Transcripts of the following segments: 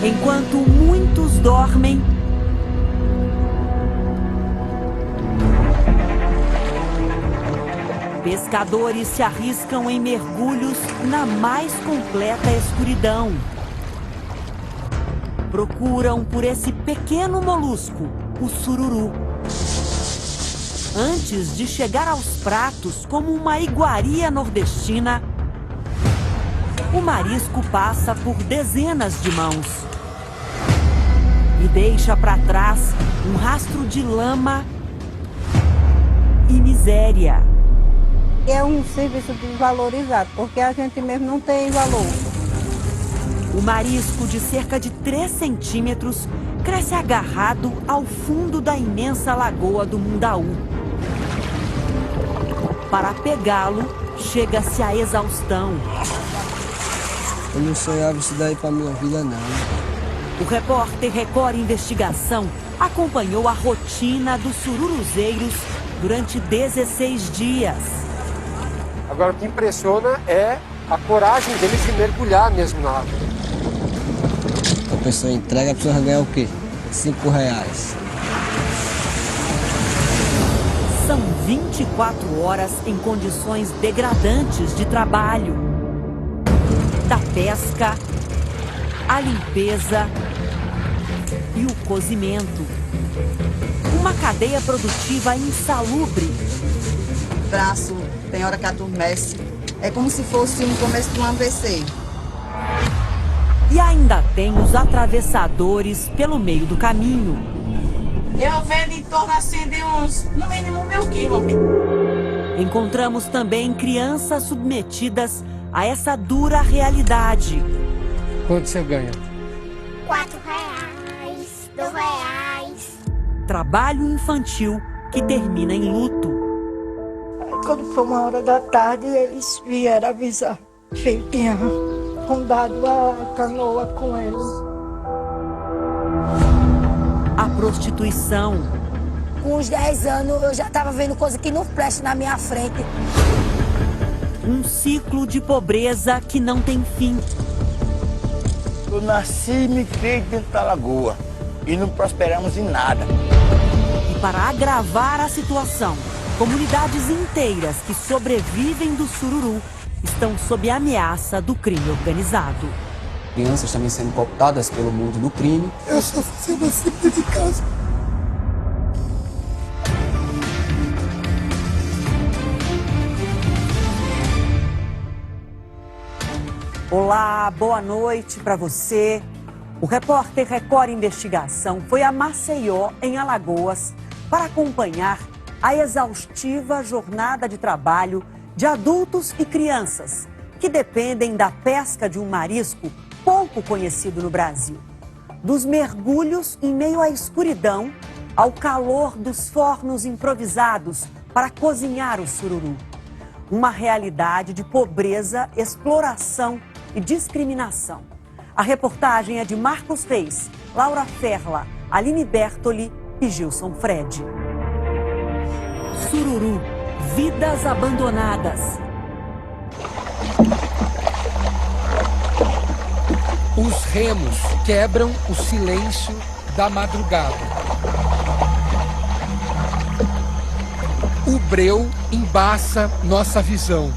Enquanto muitos dormem, pescadores se arriscam em mergulhos na mais completa escuridão. Procuram por esse pequeno molusco, o sururu. Antes de chegar aos pratos como uma iguaria nordestina, o marisco passa por dezenas de mãos e deixa para trás um rastro de lama e miséria. É um serviço desvalorizado, porque a gente mesmo não tem valor. O marisco de cerca de 3 centímetros cresce agarrado ao fundo da imensa lagoa do Mundaú. Para pegá-lo, chega-se à exaustão. Eu não sonhava isso daí pra minha vida, não. O repórter Record Investigação acompanhou a rotina dos sururuzeiros durante 16 dias. Agora, o que impressiona é a coragem deles de mergulhar mesmo na água. A pessoa entrega, a pessoa ganha o quê? R$5. São 24 horas em condições degradantes de trabalho. Da pesca, a limpeza e o cozimento. Uma cadeia produtiva insalubre. O braço tem hora que adormece. É como se fosse no começo de um AVC. E ainda tem os atravessadores pelo meio do caminho. Eu vendo em torno assim de uns, no mínimo, 1.000 quilos. Encontramos também crianças submetidas a essa dura realidade. Quanto você ganha? R$4, R$2. Trabalho infantil que termina em luto. Quando foi 1h da tarde, eles vieram avisar que ele tinha rondado a canoa com eles. A prostituição. Com uns 10 anos, eu já estava vendo coisa que não presta na minha frente. Um ciclo de pobreza que não tem fim. Eu nasci e me criei dentro da lagoa e não prosperamos em nada. E para agravar a situação, comunidades inteiras que sobrevivem do sururu estão sob ameaça do crime organizado. Crianças também sendo cooptadas pelo mundo do crime. Eu só fazia assim dentro de casa. Olá, boa noite para você. O repórter Record Investigação foi a Maceió, em Alagoas, para acompanhar a exaustiva jornada de trabalho de adultos e crianças que dependem da pesca de um marisco pouco conhecido no Brasil. Dos mergulhos em meio à escuridão, ao calor dos fornos improvisados para cozinhar o sururu. Uma realidade de pobreza, exploração e discriminação. A reportagem é de Marcos Reis, Laura Ferla, Aline Bertoli e Gilson Fred. Sururu, vidas abandonadas. Os remos quebram o silêncio da madrugada. O breu embaça nossa visão.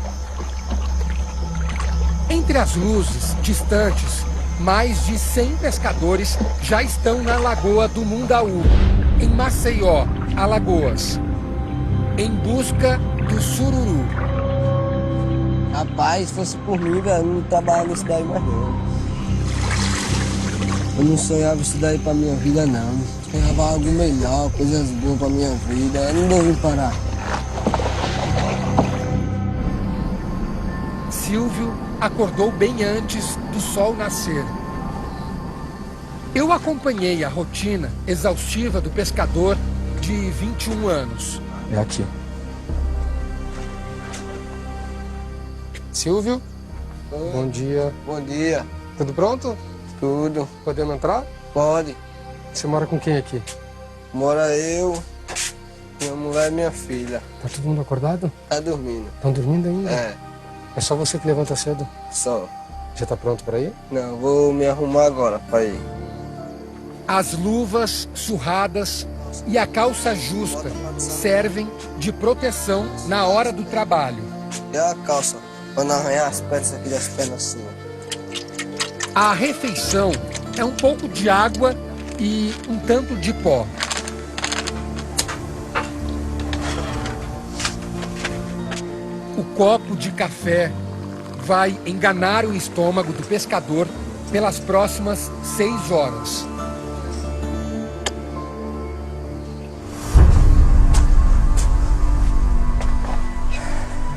Entre as luzes distantes, mais de 100 pescadores já estão na Lagoa do Mundaú, em Maceió, Alagoas, em busca do sururu. Rapaz, se fosse por mim, velho, eu não trabalhava nisso daí mais não. Eu não sonhava isso daí pra minha vida, não. Sonhava algo melhor, coisas boas pra minha vida. Eu não devia parar. Silvio acordou bem antes do sol nascer. Eu acompanhei a rotina exaustiva do pescador de 21 anos. É aqui. Silvio, bom dia. Bom dia. Tudo pronto? Tudo. Podemos entrar? Pode. Você mora com quem aqui? Mora eu, minha mulher e minha filha. Tá todo mundo acordado? Tá dormindo. Estão dormindo ainda? É. É só você que levanta cedo? Só. Já tá pronto para ir? Não, vou me arrumar agora para ir. As luvas surradas e a calça justa servem de proteção na hora do trabalho. E a calça, para não arranhar as pernas aqui das pernas assim. A refeição é um pouco de água e um tanto de pó. O copo de café vai enganar o estômago do pescador pelas próximas 6 horas.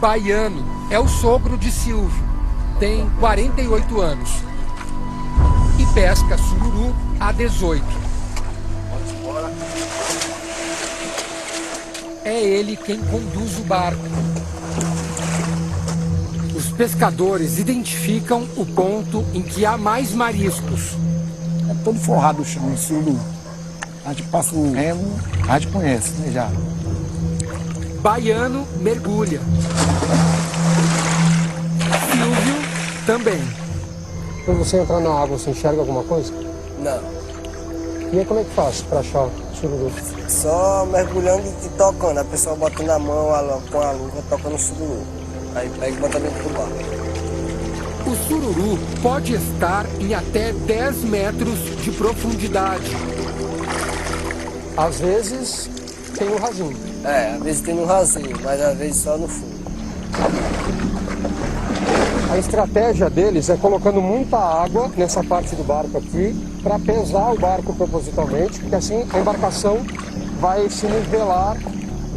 Baiano é o sogro de Silvio, tem 48 anos e pesca sururu há 18. É ele quem conduz o barco. Os pescadores identificam o ponto em que há mais mariscos. É todo forrado o chão, de sururu. A gente passa o remo, a gente conhece, né, já. Baiano mergulha. Silvio também. Quando você entrar na água, você enxerga alguma coisa? Não, E aí como é que faz para achar sururu? só mergulhando e tocando. A pessoa bota na mão com a luva, tocando o sururu. Aí pega e bota dentro do barco. O sururu pode estar em até 10 metros de profundidade. Às vezes tem um rasinho. Às vezes tem no rasinho, mas às vezes só no fundo. A estratégia deles é colocando muita água nessa parte do barco aqui para pesar o barco propositalmente, porque assim a embarcação vai se nivelar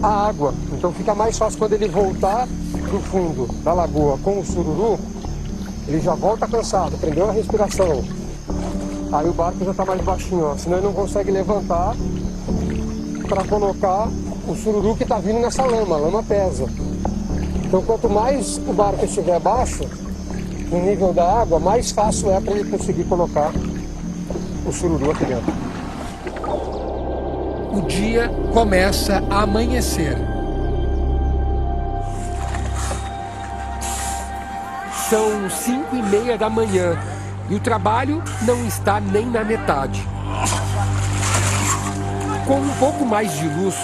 a água. Então fica mais fácil quando ele voltar do fundo da lagoa com o sururu, ele já volta cansado, prendeu a respiração. Aí o barco já está mais baixinho, ó, senão ele não consegue levantar para colocar o sururu que está vindo nessa lama, a lama pesa. Então quanto mais o barco estiver baixo, no nível da água, mais fácil é para ele conseguir colocar o sururu aqui dentro. O dia começa a amanhecer. São 5:30 da manhã e o trabalho não está nem na metade. Com um pouco mais de luz,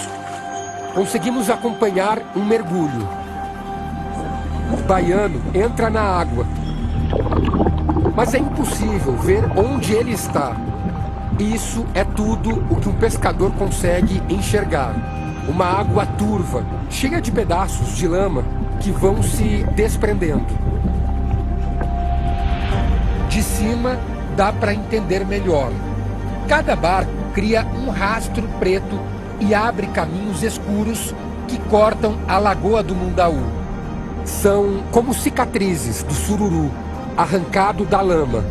conseguimos acompanhar um mergulho. O baiano entra na água, mas é impossível ver onde ele está. Isso é tudo o que um pescador consegue enxergar. Uma água turva, cheia de pedaços de lama que vão se desprendendo. De cima dá para entender melhor. Cada barco cria um rastro preto e abre caminhos escuros que cortam a Lagoa do Mundaú. São como cicatrizes do sururu, arrancado da lama.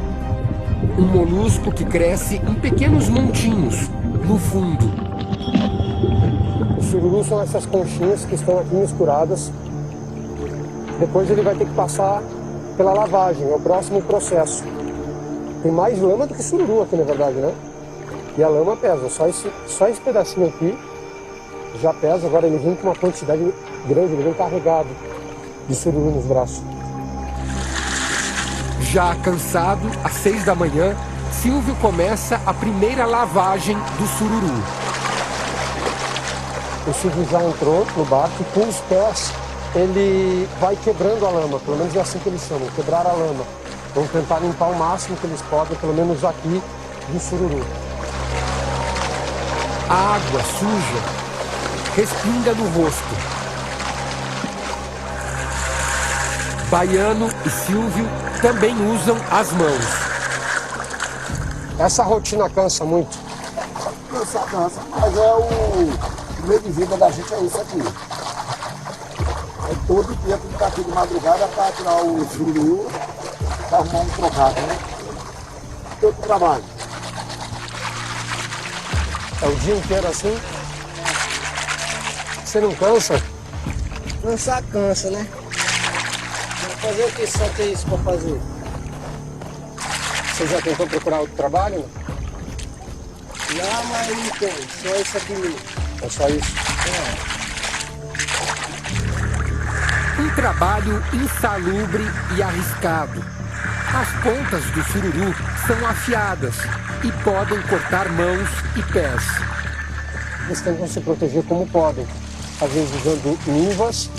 Um molusco que cresce em pequenos montinhos no fundo. Os sururus são essas conchinhas que estão aqui misturadas. Depois ele vai ter que passar pela lavagem, é o próximo processo. Tem mais lama do que sururu aqui, na verdade, né? E a lama pesa, só esse pedacinho aqui já pesa. Agora ele vem com uma quantidade grande, ele vem carregado de sururu nos braços. Já cansado, às 6 da manhã, Silvio começa a primeira lavagem do sururu. O Silvio já entrou no barco e com os pés ele vai quebrando a lama, pelo menos é assim que eles chamam, quebrar a lama. Vão tentar limpar o máximo que eles podem, pelo menos aqui, do sururu. A água suja respinga no rosto. Baiano e Silvio também usam as mãos. Essa rotina cansa muito. Cansa, mas é o meio de vida da gente, é isso aqui. É todo dia que está aqui de madrugada para tirar o sururu, para arrumar um trocado, né? Todo trabalho. É o dia inteiro assim. Você não cansa? Cansar cansa, né? Fazer o que só tem isso para fazer? Você já tentou procurar outro trabalho? Não, mas não tem, só isso aqui mesmo. É só isso? Um trabalho insalubre e arriscado. As pontas do sururu são afiadas e podem cortar mãos e pés. Eles tentam se proteger como podem, às vezes usando luvas.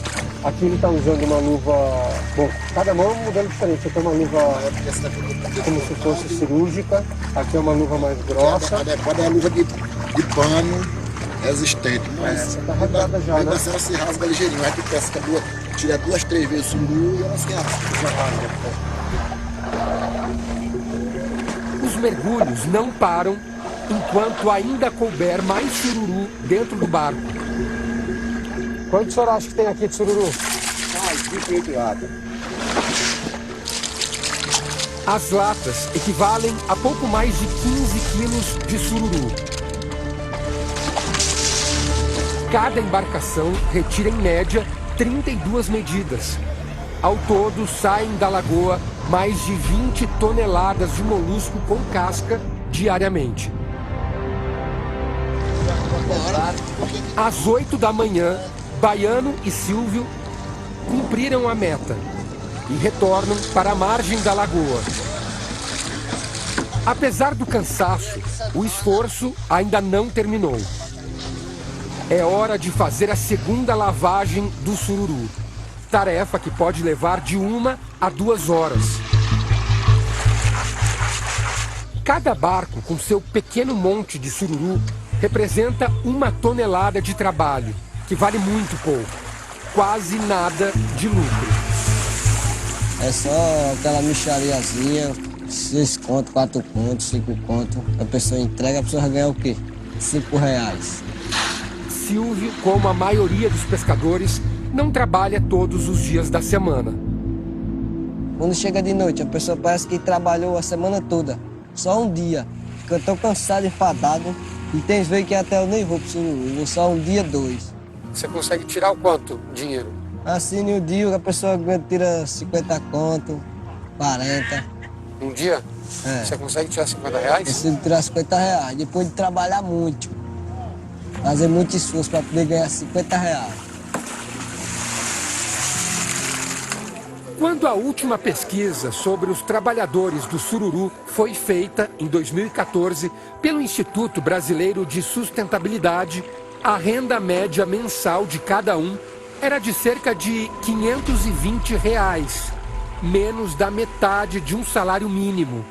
Aqui ele está usando uma luva... Bom, cada mão é um modelo diferente. Aqui é uma luva como se fosse cirúrgica. Aqui é uma luva mais grossa. Adequada é a luva de pano resistente. Mas essa está rasgada já, né? Ela se rasga ligeirinho. Aí tu pesca tira 2, 3 vezes o sururu e ela se rasga. Os mergulhos não param enquanto ainda couber mais sururu dentro do barco. Quanto o senhor acha que tem aqui de sururu? 28 latas. As latas equivalem a pouco mais de 15 quilos de sururu. Cada embarcação retira em média 32 medidas. Ao todo, saem da lagoa mais de 20 toneladas de molusco com casca diariamente. Às 8 da manhã, Baiano e Silvio cumpriram a meta e retornam para a margem da lagoa. Apesar do cansaço, o esforço ainda não terminou. É hora de fazer a segunda lavagem do sururu, tarefa que pode levar de 1 a 2 horas. Cada barco com seu pequeno monte de sururu representa 1 tonelada de trabalho, que vale muito pouco, quase nada de lucro. É só aquela mixariazinha, 6 contos, 4 contos, 5 contos. A pessoa entrega, a pessoa vai ganhar o quê? R$5. Silvio, como a maioria dos pescadores, não trabalha todos os dias da semana. Quando chega de noite, a pessoa parece que trabalhou a semana toda, só um dia. Fica tão cansado, enfadado, e tem vezes que até eu nem vou pro sururu, vou só um dia, 2. Você consegue tirar o quanto dinheiro? Assim, no dia, a pessoa tira 50 conto, 40. Um dia? É. Você consegue tirar R$50? Consigo tirar R$50, depois de trabalhar muito. Fazer muito esforço para poder ganhar R$50. Quando a última pesquisa sobre os trabalhadores do sururu foi feita, em 2014, pelo Instituto Brasileiro de Sustentabilidade, a renda média mensal de cada um era de cerca de R$520, menos da metade de um salário mínimo.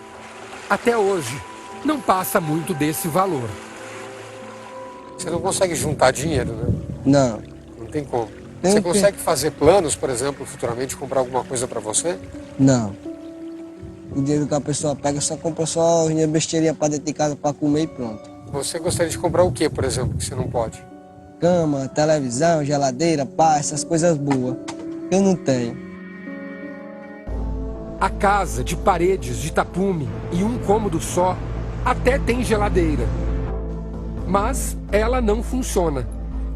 Até hoje, não passa muito desse valor. Você não consegue juntar dinheiro, né? Não. Não tem como. Você consegue fazer planos, por exemplo, futuramente comprar alguma coisa para você? Não. O dinheiro que a pessoa pega só compra só minha besteirinha para dentro de casa para comer e pronto. Você gostaria de comprar o que, por exemplo, que você não pode? Cama, televisão, geladeira, pá, essas coisas boas. Eu não tenho. A casa de paredes de tapume e um cômodo só até tem geladeira. Mas ela não funciona.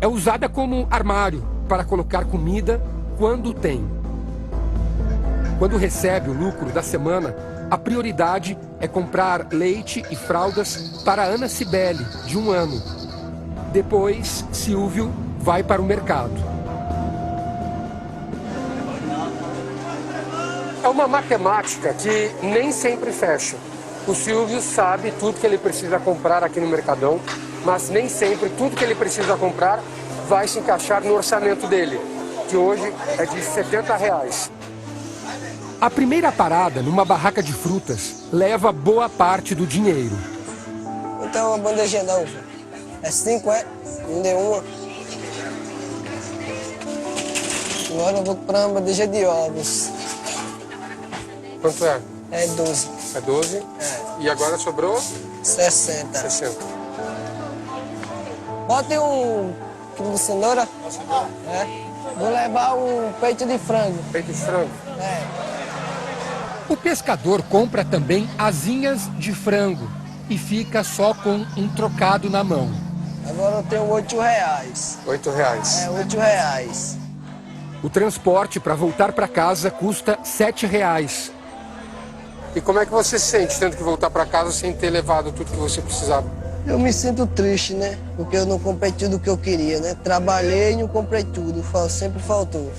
É usada como armário para colocar comida quando tem. Quando recebe o lucro da semana, a prioridade é comprar leite e fraldas para Ana Cibele, de 1 ano. Depois, Silvio vai para o mercado. É uma matemática que nem sempre fecha. O Silvio sabe tudo que ele precisa comprar aqui no Mercadão, mas nem sempre tudo que ele precisa comprar vai se encaixar no orçamento dele, que hoje é de R$70. A primeira parada numa barraca de frutas leva boa parte do dinheiro. Então uma bandejinha não, é 5, é? Me deu uma. Agora eu vou comprar uma bandeja de ovos. Quanto é? É 12. É 12? É. E agora sobrou? 60. 60. Bota um quilo de cenoura. É. Vou levar um peito de frango. Peito de frango? É. O pescador compra também asinhas de frango e fica só com um trocado na mão. Agora eu tenho R$8. R$8? É, R$8. O transporte para voltar para casa custa R$7. E como é que você se sente tendo que voltar para casa sem ter levado tudo que você precisava? Eu me sinto triste, né? Porque eu não comprei tudo o que eu queria, né? Trabalhei e não comprei tudo, sempre faltou.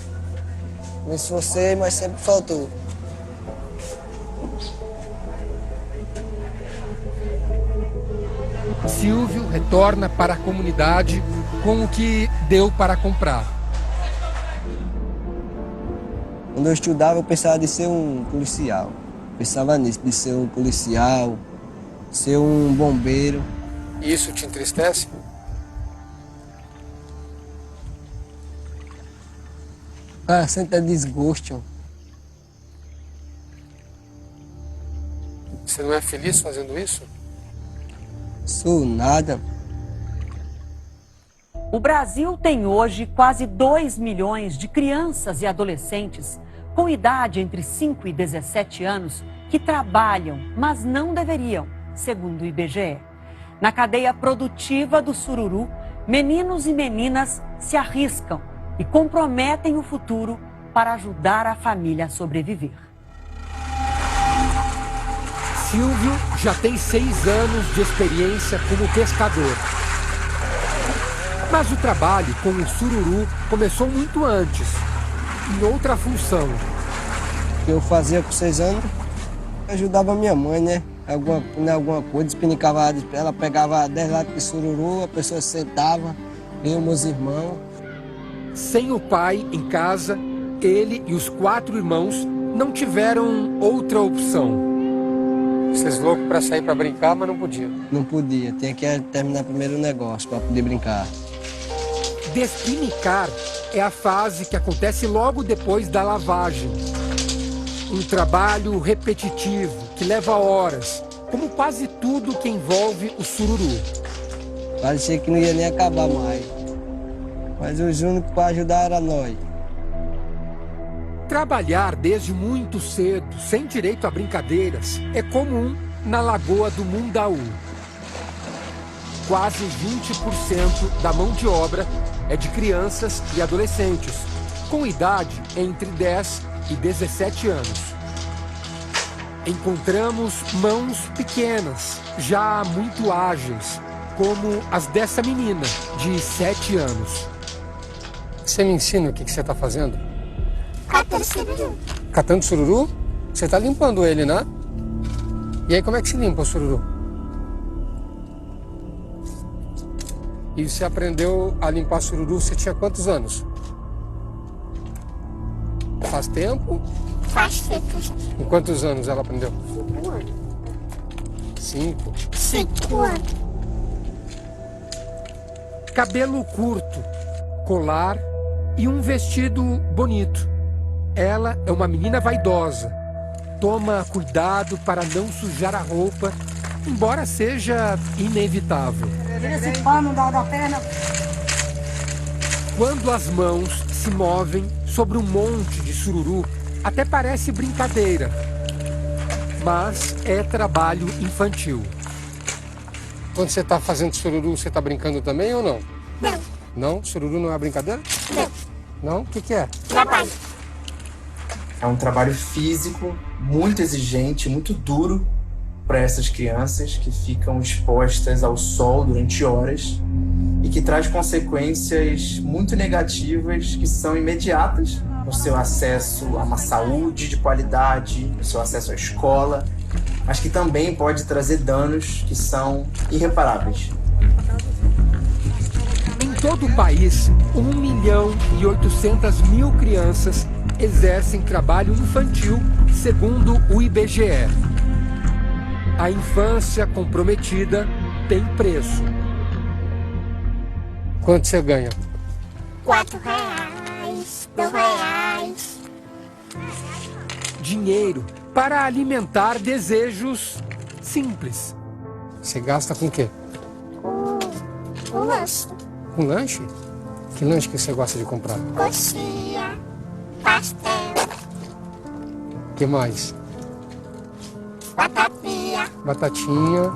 Me esforcei, mas sempre faltou. Silvio retorna para a comunidade com o que deu para comprar. Quando eu estudava, eu pensava de ser um policial. Pensava nisso, de ser um policial, ser um bombeiro. E isso te entristece? Ah, sente desgosto. Você não é feliz fazendo isso? Sou nada. O Brasil tem hoje quase 2 milhões de crianças e adolescentes com idade entre 5 e 17 anos que trabalham, mas não deveriam, segundo o IBGE. Na cadeia produtiva do sururu, meninos e meninas se arriscam e comprometem o futuro para ajudar a família a sobreviver. Silvio já tem 6 anos de experiência como pescador. Mas o trabalho com o sururu começou muito antes, em outra função. O que eu fazia com 6 anos, eu ajudava minha mãe, né? Alguma coisa, despinicava, ela pegava 10 latas de sururu, a pessoa sentava, eu e meus irmãos. Sem o pai em casa, ele e os 4 irmãos não tiveram outra opção. Vocês loucos para sair para brincar, mas não podia. Não podia, tinha que terminar primeiro o negócio para poder brincar. Despinicar é a fase que acontece logo depois da lavagem. Um trabalho repetitivo que leva horas, como quase tudo que envolve o sururu. Parecia que não ia nem acabar mais. Mas os únicos para ajudar era nós. Trabalhar desde muito cedo, sem direito a brincadeiras, é comum na Lagoa do Mundaú. Quase 20% da mão de obra é de crianças e adolescentes, com idade entre 10 e 17 anos. Encontramos mãos pequenas, já muito ágeis, como as dessa menina, de 7 anos. Você me ensina o que você está fazendo? Catando sururu. Catando sururu? Você está limpando ele, né? E aí como é que se limpa o sururu? E você aprendeu a limpar sururu, você tinha quantos anos? Faz tempo? Faz tempo. Com quantos anos ela aprendeu? 5 anos. 5? 5 anos. Cabelo curto, colar e um vestido bonito. Ela é uma menina vaidosa. Toma cuidado para não sujar a roupa, embora seja inevitável. Tira esse pano da perna. Quando as mãos se movem sobre um monte de sururu, até parece brincadeira, mas é trabalho infantil. Quando você está fazendo sururu, você está brincando também ou não? Não. Não? Sururu não é brincadeira? Não. Não? O que é? Trabalho. É um trabalho físico muito exigente, muito duro para essas crianças que ficam expostas ao sol durante horas e que traz consequências muito negativas que são imediatas no seu acesso a uma saúde de qualidade, no seu acesso à escola, mas que também pode trazer danos que são irreparáveis. Em todo o país, 1.800.000 crianças exercem trabalho infantil, segundo o IBGE. A infância comprometida tem preço. Quanto você ganha? R$4, R$2. Dinheiro para alimentar desejos simples. Você gasta com o quê? Com lanche. Com lanche? Que lanche que você gosta de comprar? Coxinha. Pastel. O que mais? Batatinha. Batatinha.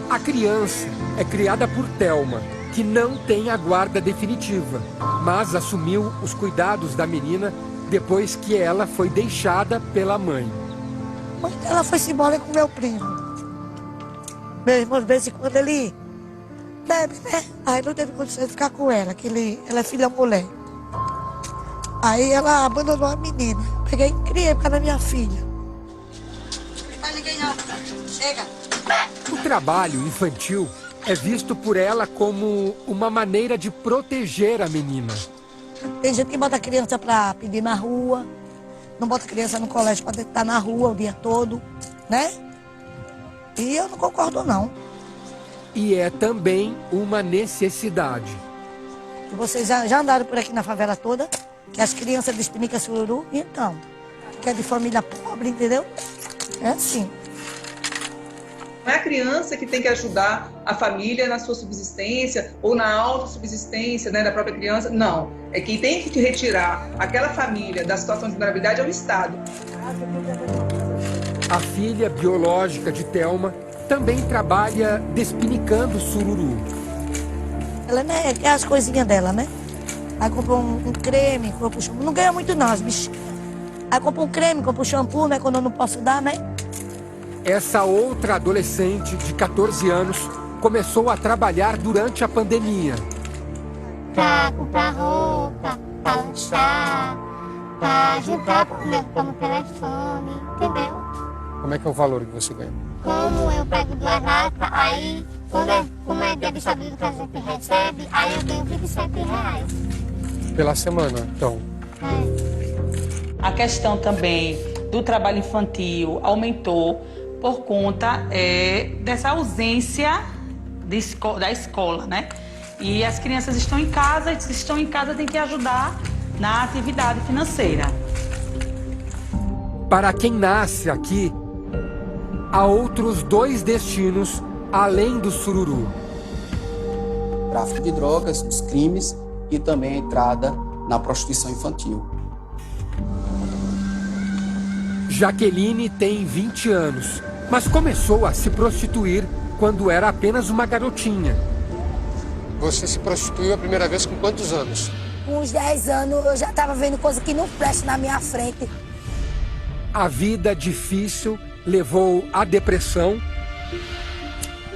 A criança é criada por Thelma, que não tem a guarda definitiva, mas assumiu os cuidados da menina depois que ela foi deixada pela mãe. Ela foi-se embora com meu primo. Meu irmão, de vez em quando, ele bebe, né? Aí não teve condição de ficar com ela, que ela é filha mulher. Aí ela abandonou a menina. Peguei e criei por causa da minha filha. Não ninguém não. Chega. O trabalho infantil é visto por ela como uma maneira de proteger a menina. Tem gente que bota a criança para pedir na rua, não bota a criança no colégio para estar na rua o dia todo, né? E eu não concordo, não. E é também uma necessidade. Vocês já andaram por aqui na favela toda? Que as crianças despinicam sururu? Então, que é de família pobre, entendeu? É assim. Não é a criança que tem que ajudar a família na sua subsistência ou na autossubsistência, né, da própria criança. Não. É quem tem que retirar aquela família da situação de vulnerabilidade é o Estado. A filha biológica de Thelma também trabalha despinicando sururu. Ela, né, quer as coisinhas dela, né? Aí comprou um creme, comprou shampoo. Não ganha muito não, as bichinhas. Aí comprou um creme, comprou shampoo, né, quando eu não posso dar, né? Essa outra adolescente de 14 anos começou a trabalhar durante a pandemia. Pra comprar roupa, pra lanchar, pra ajudar como telefone, entendeu? Como é que é o valor que você ganha? Como eu pego duas latas, aí como é dia de sábado que a gente recebe, aí eu ganho R$27. Pela semana, então. A questão também do trabalho infantil aumentou por conta dessa ausência da escola, né? E as crianças estão em casa, e se estão em casa tem que ajudar na atividade financeira. Para quem nasce aqui, há outros 2 destinos além do sururu. Tráfico de drogas, os crimes e também a entrada na prostituição infantil. Jaqueline tem 20 anos, mas começou a se prostituir quando era apenas uma garotinha. Você se prostituiu a primeira vez com quantos anos? Com uns 10 anos eu já estava vendo coisa que não presta na minha frente. A vida difícil levou à depressão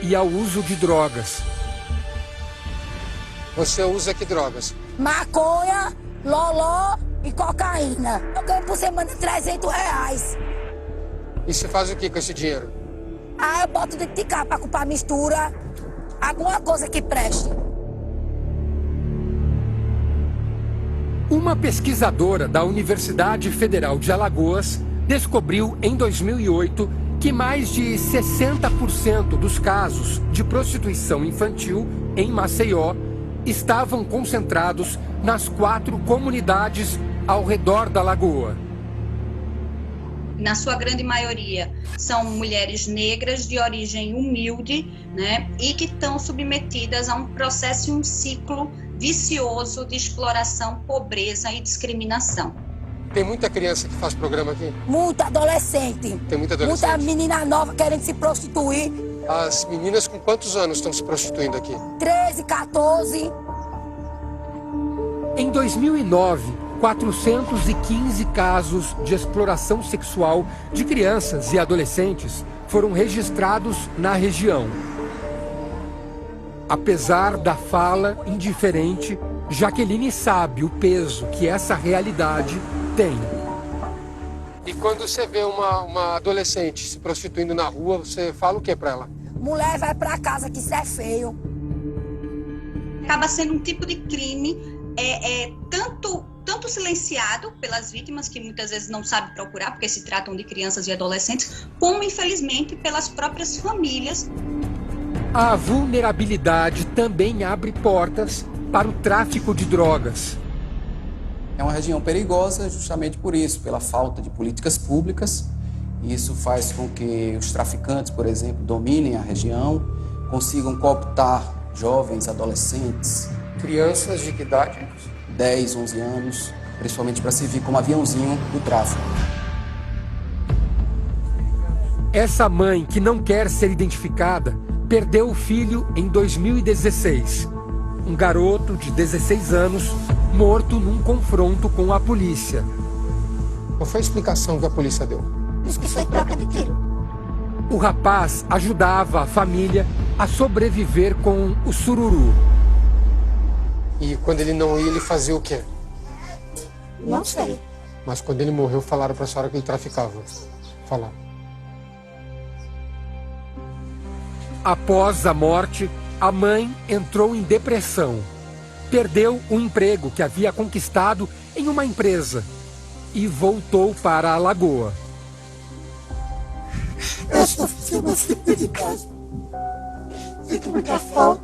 e ao uso de drogas. Você usa que drogas? Maconha, loló e cocaína. Eu ganho por semana R$300. E você faz o que com esse dinheiro? Eu boto dentro de cá pra comprar mistura, alguma coisa que preste. Uma pesquisadora da Universidade Federal de Alagoas descobriu em 2008 que mais de 60% dos casos de prostituição infantil em Maceió estavam concentrados nas 4 comunidades ao redor da lagoa. Na sua grande maioria, são mulheres negras de origem humilde, né, e que estão submetidas a um processo e um ciclo vicioso de exploração, pobreza e discriminação. Tem muita criança que faz programa aqui? Muita adolescente. Tem muita adolescente? Muita menina nova querendo se prostituir. As meninas com quantos anos estão se prostituindo aqui? 13, 14. Em 2009, 415 casos de exploração sexual de crianças e adolescentes foram registrados na região. Apesar da fala indiferente, Jaqueline sabe o peso que essa realidade tem. E quando você vê uma adolescente se prostituindo na rua, você fala o que pra ela? Mulher, vai pra casa que isso é feio. Acaba sendo um tipo de crime tanto silenciado pelas vítimas, que muitas vezes não sabem procurar, porque se tratam de crianças e adolescentes, como, infelizmente, pelas próprias famílias. A vulnerabilidade também abre portas para o tráfico de drogas. É uma região perigosa justamente por isso, pela falta de políticas públicas. Isso faz com que os traficantes, por exemplo, dominem a região, consigam cooptar jovens, adolescentes. Crianças de que idade? 10, 11 anos, principalmente para servir como aviãozinho do tráfico. Essa mãe, que não quer ser identificada, perdeu o filho em 2016. Um garoto de 16 anos morto num confronto com a polícia. Qual foi a explicação que a polícia deu? Diz que foi troca de tiro. O rapaz ajudava a família a sobreviver com o sururu. E quando ele não ia, ele fazia o quê? Não sei. Mas quando ele morreu, falaram pra senhora que ele traficava. Falaram. Após a morte, a mãe entrou em depressão. Perdeu o emprego que havia conquistado em uma empresa e voltou para a Lagoa. Eu só fiz uma cita de casa. Sinto muita falta.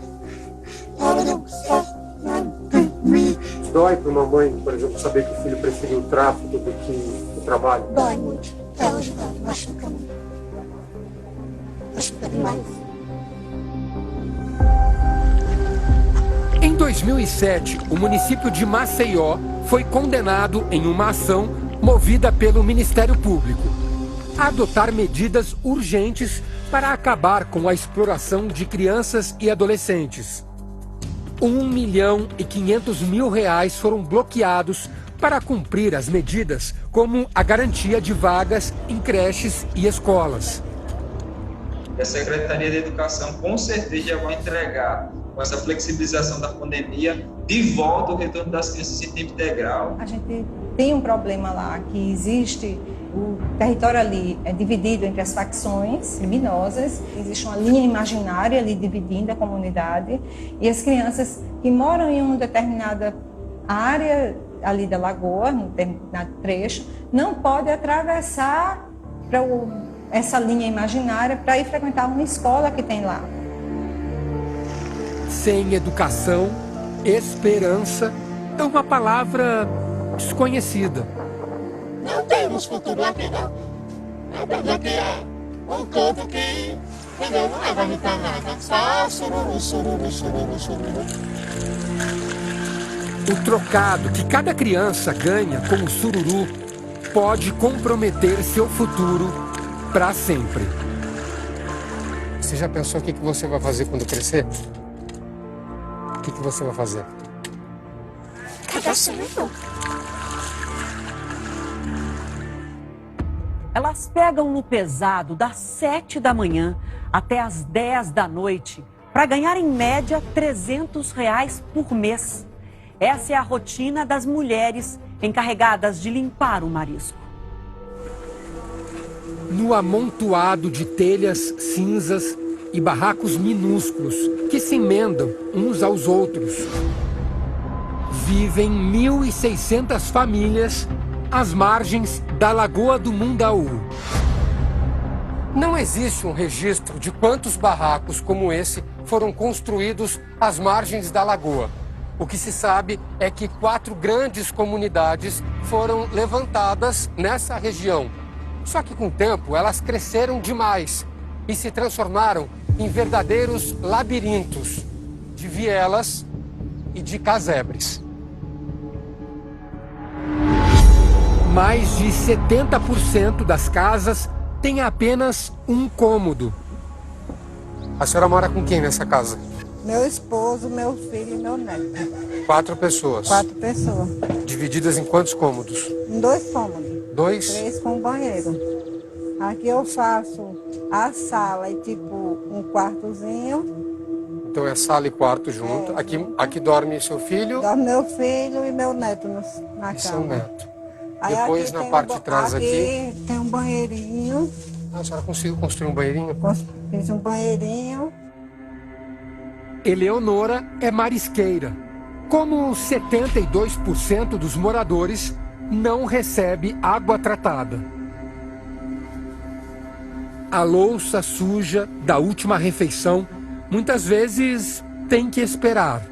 Na hora de almoçar, na hora de dormir. Dói para uma mãe, por exemplo, saber que o filho preferiu o tráfico do que o trabalho? Dói muito. Até hoje dói, machuca muito. Machuca demais. Em 2007, o município de Maceió foi condenado em uma ação movida pelo Ministério Público a adotar medidas urgentes para acabar com a exploração de crianças e adolescentes. R$1.500.000 foram bloqueados para cumprir as medidas, como a garantia de vagas em creches e escolas. A Secretaria de Educação com certeza já vai entregar, com essa flexibilização da pandemia, de volta o retorno das crianças em tempo integral. A gente tem um problema lá, que existe, o território ali é dividido entre as facções criminosas, existe uma linha imaginária ali dividindo a comunidade, e as crianças que moram em uma determinada área ali da lagoa, num determinado trecho, não podem atravessar para essa linha imaginária para ir frequentar uma escola que tem lá. Sem educação, esperança é uma palavra desconhecida. Não temos futuro aqui, não. Na verdade é um canto que não leva a gente pra nada. Só sururu, sururu, sururu, sururu. O trocado que cada criança ganha com o sururu pode comprometer seu futuro para sempre. Você já pensou o que você vai fazer quando crescer? O que você vai fazer? Cadastro. Elas pegam no pesado das 7 da manhã até as 10 da noite para ganhar em média R$300 por mês. Essa é a rotina das mulheres encarregadas de limpar o marisco. No amontoado de telhas cinzas e barracos minúsculos que se emendam uns aos outros, vivem 1.600 famílias às margens da Lagoa do Mundaú. Não existe um registro de quantos barracos como esse foram construídos às margens da lagoa. O que se sabe é que 4 grandes comunidades foram levantadas nessa região. Só que com o tempo elas cresceram demais e se transformaram em verdadeiros labirintos de vielas e de casebres. Mais de 70% das casas têm apenas um cômodo. A senhora mora com quem nessa casa? Meu esposo, meu filho e meu neto. 4 pessoas? 4 pessoas. Divididas em quantos cômodos? Em 2 cômodos. 2? 3 com banheiro. Aqui eu faço a sala e tipo um quartozinho. Então é sala e quarto junto. Aqui dorme seu filho? Dorme meu filho e meu neto na cama. Seu neto. Aí depois na parte de trás aqui tem um banheirinho. A senhora conseguiu construir um banheirinho? Fiz um banheirinho. Eleonora é marisqueira. Como 72% dos moradores, não recebe água tratada. A louça suja da última refeição muitas vezes tem que esperar.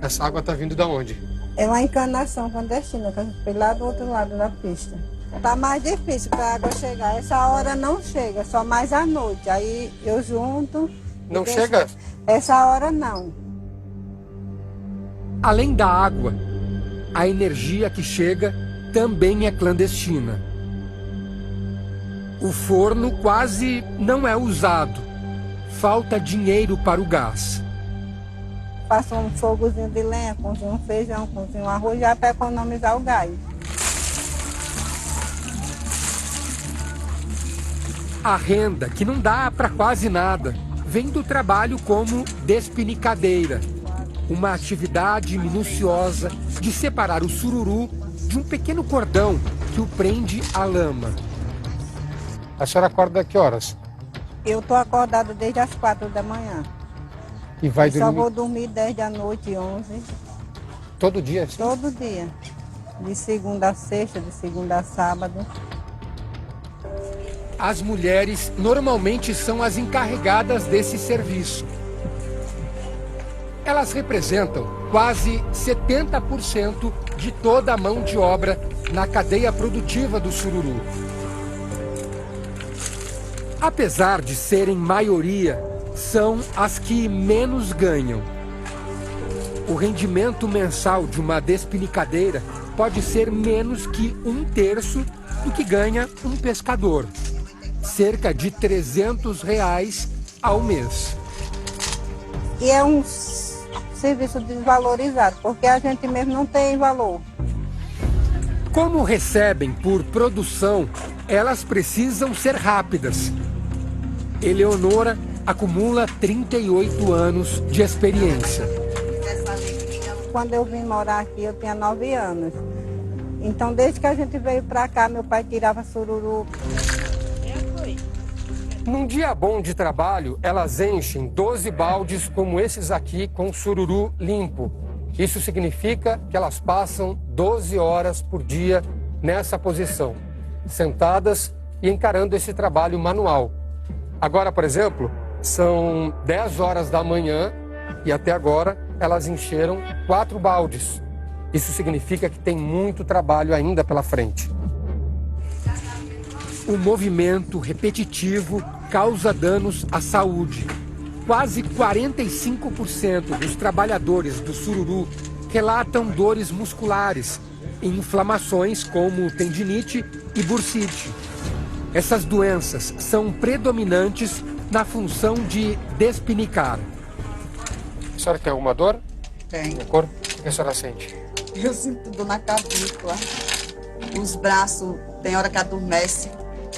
Essa água está vindo da onde? É uma encanação clandestina, que foi lá do outro lado da pista. Tá mais difícil para a água chegar. Essa hora não chega, só mais à noite. Aí eu junto. Não chega? Essa hora não. Além da água, a energia que chega também é clandestina. O forno quase não é usado. Falta dinheiro para o gás. Faço um fogozinho de lenha, cozinho um feijão, cozinho um arroz, já para economizar o gás. A renda, que não dá para quase nada, vem do trabalho como despinicadeira. Uma atividade minuciosa de separar o sururu de um pequeno cordão que o prende à lama. A senhora acorda a que horas? Eu tô acordada desde as 4 da manhã. E vai Só vou dormir 10 da noite, 11. todo dia? Assim? Todo dia. De segunda a sexta, de segunda a sábado. As mulheres normalmente são as encarregadas desse serviço. Elas representam quase 70% de toda a mão de obra na cadeia produtiva do sururu. Apesar de serem maioria, são as que menos ganham. O rendimento mensal de uma despinicadeira pode ser menos que 1/3 do que ganha um pescador. Cerca de R$300 ao mês. E é um serviço desvalorizado, porque a gente mesmo não tem valor. Como recebem por produção, elas precisam ser rápidas. Eleonora acumula 38 anos de experiência. Quando eu vim morar aqui, eu tinha 9 anos. Então, desde que a gente veio pra cá, meu pai tirava sururu. Num dia bom de trabalho, elas enchem 12 baldes como esses aqui com sururu limpo. Isso significa que elas passam 12 horas por dia nessa posição, sentadas e encarando esse trabalho manual. Agora, por exemplo, são 10 horas da manhã e até agora elas encheram 4 baldes. Isso significa que tem muito trabalho ainda pela frente. O movimento repetitivo causa danos à saúde. Quase 45% dos trabalhadores do sururu relatam dores musculares e inflamações como tendinite e bursite. Essas doenças são predominantes na função de despinicar. A senhora tem alguma dor? Tem. No corpo? O que a senhora sente? Eu sinto dor na clavícula, os braços, tem hora que adormece,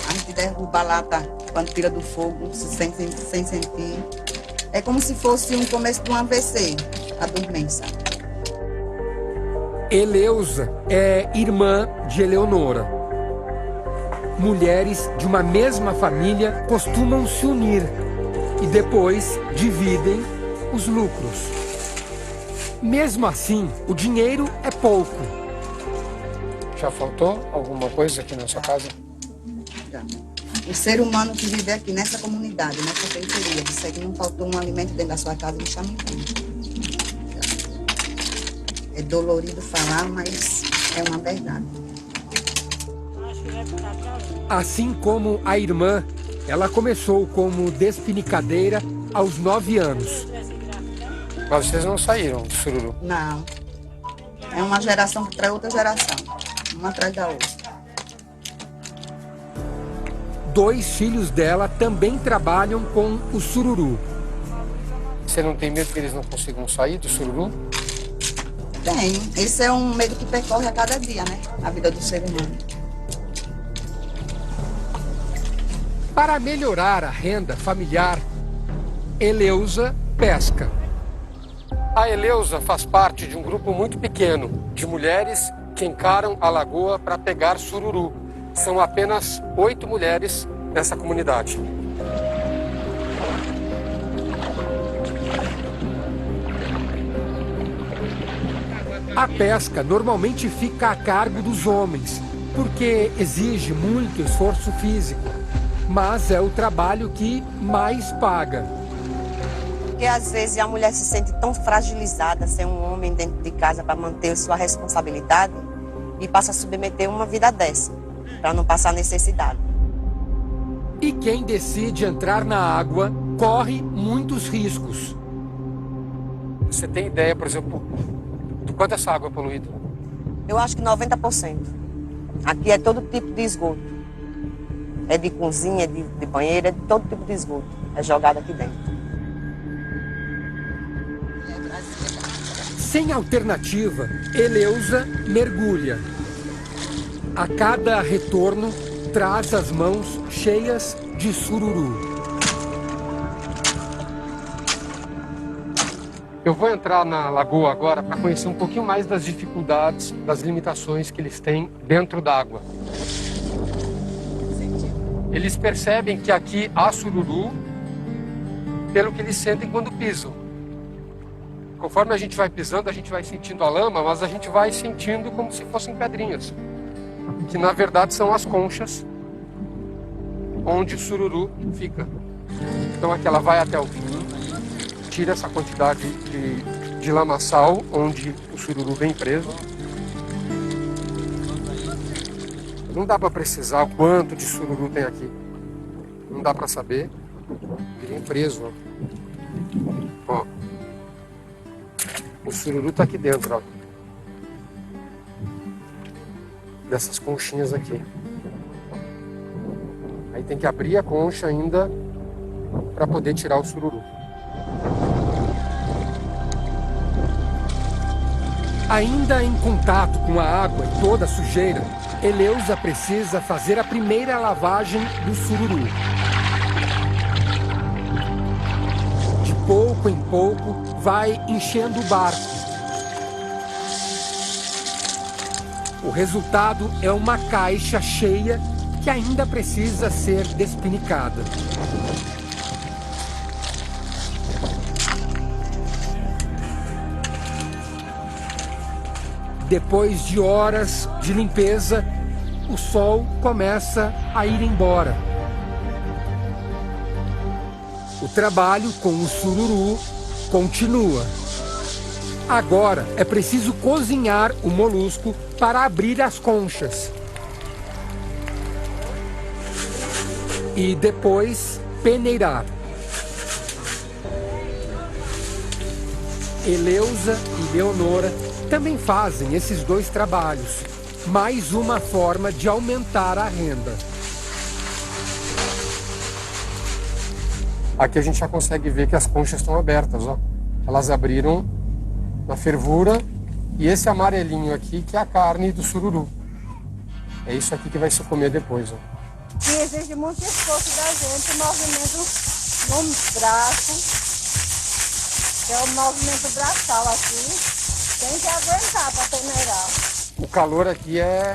a gente derruba a lata quando tira do fogo, sem sentir. É como se fosse um começo de um AVC, a dormência. Eleusa é irmã de Eleonora. Mulheres de uma mesma família costumam se unir e depois dividem os lucros. Mesmo assim, o dinheiro é pouco. Já faltou alguma coisa aqui na sua casa? Já. O ser humano que vive aqui nessa comunidade, nessa periferia, disser que não faltou um alimento dentro da sua casa, me chama então. É dolorido falar, mas é uma verdade. Assim como a irmã, ela começou como despinicadeira aos 9 anos. Mas vocês não saíram do sururu? Não. É uma geração que traz outra geração, uma atrás da outra. 2 filhos dela também trabalham com o sururu. Você não tem medo que eles não consigam sair do sururu? Tenho. Esse é um medo que percorre a cada dia, né? A vida do ser humano. Para melhorar a renda familiar, Eleusa pesca. A Eleusa faz parte de um grupo muito pequeno de mulheres que encaram a lagoa para pegar sururu. São apenas 8 mulheres nessa comunidade. A pesca normalmente fica a cargo dos homens, porque exige muito esforço físico, mas é o trabalho que mais paga. Porque às vezes a mulher se sente tão fragilizada sem um homem dentro de casa para manter sua responsabilidade e passa a submeter uma vida dessa, para não passar necessidade. E quem decide entrar na água corre muitos riscos. Você tem ideia, por exemplo, do quanto essa água é poluída? Eu acho que 90%. Aqui é todo tipo de esgoto. É de cozinha, é de banheiro, é de todo tipo de esgoto. É jogado aqui dentro. Sem alternativa, Eleusa mergulha. A cada retorno, traz as mãos cheias de sururu. Eu vou entrar na lagoa agora para conhecer um pouquinho mais das dificuldades, das limitações que eles têm dentro d'água. Eles percebem que aqui há sururu pelo que eles sentem quando pisam. Conforme a gente vai pisando, a gente vai sentindo a lama, mas a gente vai sentindo como se fossem pedrinhas, que na verdade são as conchas onde o sururu fica. Então aqui ela vai até o fim, tira essa quantidade de lamaçal onde o sururu vem preso. Não dá para precisar o quanto de sururu tem aqui. Não dá para saber. Ele vem preso, ó. O sururu tá aqui dentro, ó. Dessas conchinhas aqui. Aí tem que abrir a concha ainda para poder tirar o sururu. Ainda em contato com a água e toda a sujeira, Eleusa precisa fazer a primeira lavagem do sururu. De pouco em pouco, vai enchendo o barco. O resultado é uma caixa cheia que ainda precisa ser despinicada. Depois de horas de limpeza, o sol começa a ir embora. O trabalho com o sururu continua. Agora é preciso cozinhar o molusco para abrir as conchas. E depois peneirar. Eleusa e Leonora também fazem esses dois trabalhos. Mais uma forma de aumentar a renda. Aqui a gente já consegue ver que as conchas estão abertas, ó. Elas abriram na fervura. E esse amarelinho aqui que é a carne do sururu. É isso aqui que vai se comer depois, ó. E exige muito esforço da gente, o movimento no braço, que é o movimento braçal aqui. Tem que aguentar para peneirar. O calor aqui é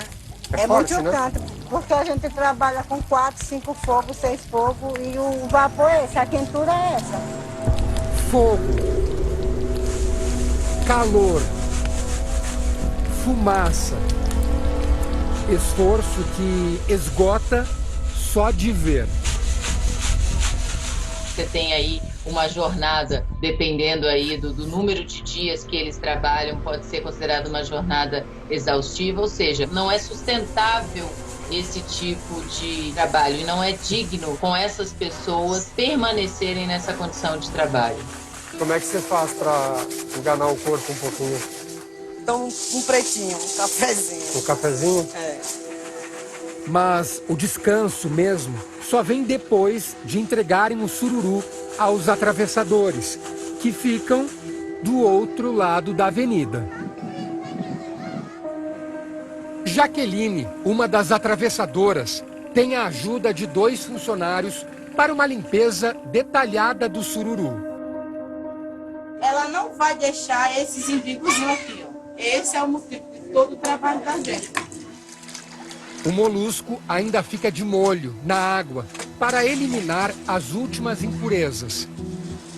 forte, muito né? tanto, porque a gente trabalha com 4, 5 fogos, 6 fogos e o vapor é esse, a quentura é essa. Fogo, calor, fumaça, esforço que esgota só de ver. Você tem aí uma jornada, dependendo aí do número de dias que eles trabalham, pode ser considerada uma jornada exaustiva, ou seja, não é sustentável esse tipo de trabalho e não é digno com essas pessoas permanecerem nessa condição de trabalho. Como é que você faz para enganar o corpo um pouquinho? Então, um pretinho, um cafezinho. Um cafezinho? É. Mas o descanso mesmo só vem depois de entregarem o sururu aos atravessadores, que ficam do outro lado da avenida. Jaqueline, uma das atravessadoras, tem a ajuda de 2 funcionários para uma limpeza detalhada do sururu. Ela não vai deixar esses imbigozinhos aqui, ó. Esse é o motivo de todo o trabalho da gente. O molusco ainda fica de molho na água para eliminar as últimas impurezas.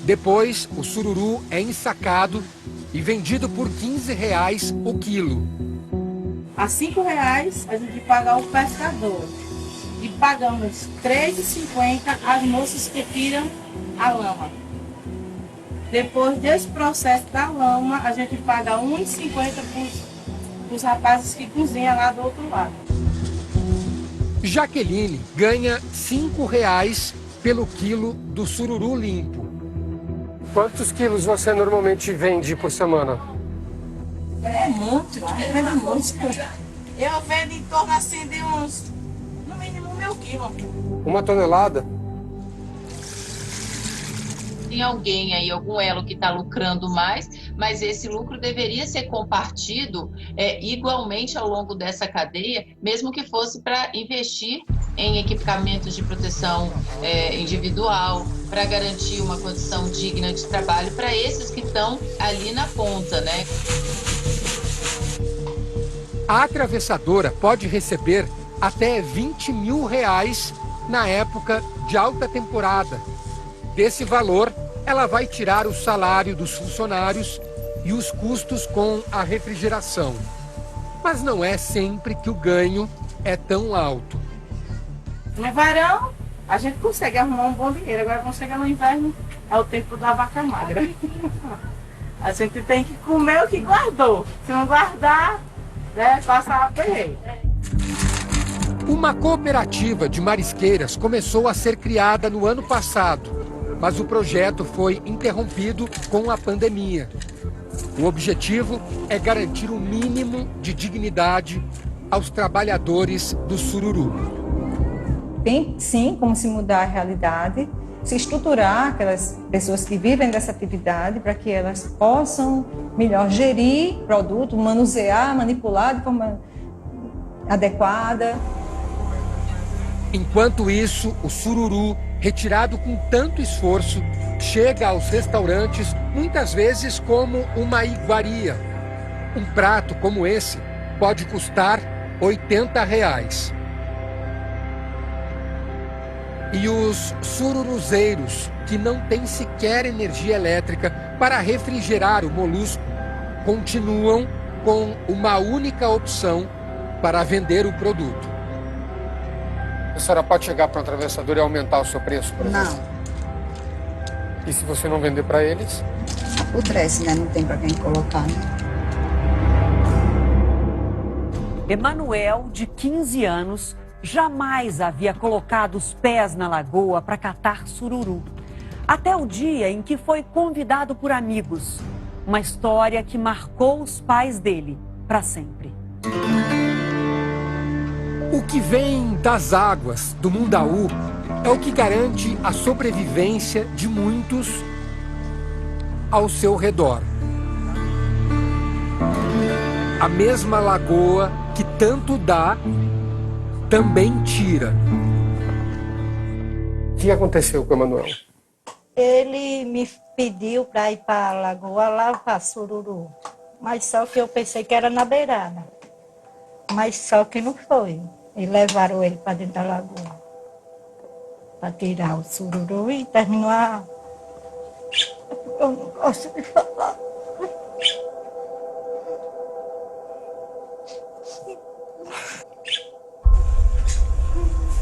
Depois, o sururu é ensacado e vendido por R$15 o quilo. A R$5 a gente paga o pescador e pagamos R$3,50 as moças que tiram a lama. Depois desse processo da lama, a gente paga R$1,50 para os rapazes que cozinham lá do outro lado. Jaqueline ganha R$5 pelo quilo do sururu limpo. Quantos quilos você normalmente vende por semana? É muito, vendo muito. Eu vendo em torno assim de uns, no mínimo 1.000 quilos. 1 tonelada? Tem alguém aí, algum elo que está lucrando mais, mas esse lucro deveria ser compartido igualmente ao longo dessa cadeia, mesmo que fosse para investir em equipamentos de proteção individual, para garantir uma condição digna de trabalho para esses que estão ali na ponta, né? A atravessadora pode receber até R$20 mil na época de alta temporada. Desse valor, ela vai tirar o salário dos funcionários e os custos com a refrigeração. Mas não é sempre que o ganho é tão alto. No verão, a gente consegue arrumar um bom dinheiro. Agora, quando chega no inverno, é o tempo da vaca magra. A gente tem que comer o que guardou. Se não guardar, né, passa a perreio. Uma cooperativa de marisqueiras começou a ser criada no ano passado, mas o projeto foi interrompido com a pandemia. O objetivo é garantir o mínimo de dignidade aos trabalhadores do sururu. Tem sim como se mudar a realidade, se estruturar aquelas pessoas que vivem dessa atividade para que elas possam melhor gerir o produto, manusear, manipular de forma adequada. Enquanto isso, o sururu, retirado com tanto esforço, chega aos restaurantes muitas vezes como uma iguaria. Um prato como esse pode custar R$80. E os sururuzeiros, que não têm sequer energia elétrica para refrigerar o molusco, continuam com uma única opção para vender o produto. A senhora pode chegar para o atravessador e aumentar o seu preço, por exemplo? Não. E se você não vender para eles? Apodrece, né? Não tem para quem colocar, né? Emanuel, de 15 anos, jamais havia colocado os pés na lagoa para catar sururu. Até o dia em que foi convidado por amigos. Uma história que marcou os pais dele para sempre. O que vem das águas do Mundaú é o que garante a sobrevivência de muitos ao seu redor. A mesma lagoa que tanto dá, também tira. O que aconteceu com o Emanuel? Ele me pediu para ir para a lagoa lavar sururu, mas só que eu pensei que era na beirada, mas só que não foi. E levaram ele para dentro da lagoa para tirar o sururu e terminou a... Eu não gosto de falar.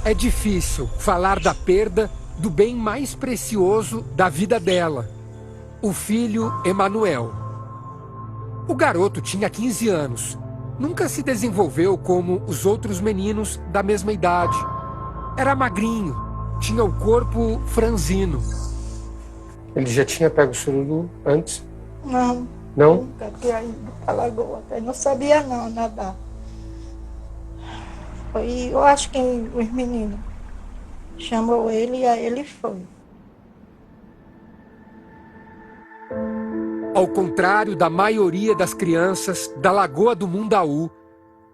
É difícil falar da perda do bem mais precioso da vida dela, o filho Emanuel. O garoto tinha 15 anos, nunca se desenvolveu como os outros meninos da mesma idade. Era magrinho, tinha o corpo franzino. Ele já tinha pego o sururu antes? Não. Não? Nunca tinha ido para a lagoa, eu não sabia não nadar. Foi, eu acho que os meninos chamou ele e aí ele foi. Ao contrário da maioria das crianças da Lagoa do Mundaú,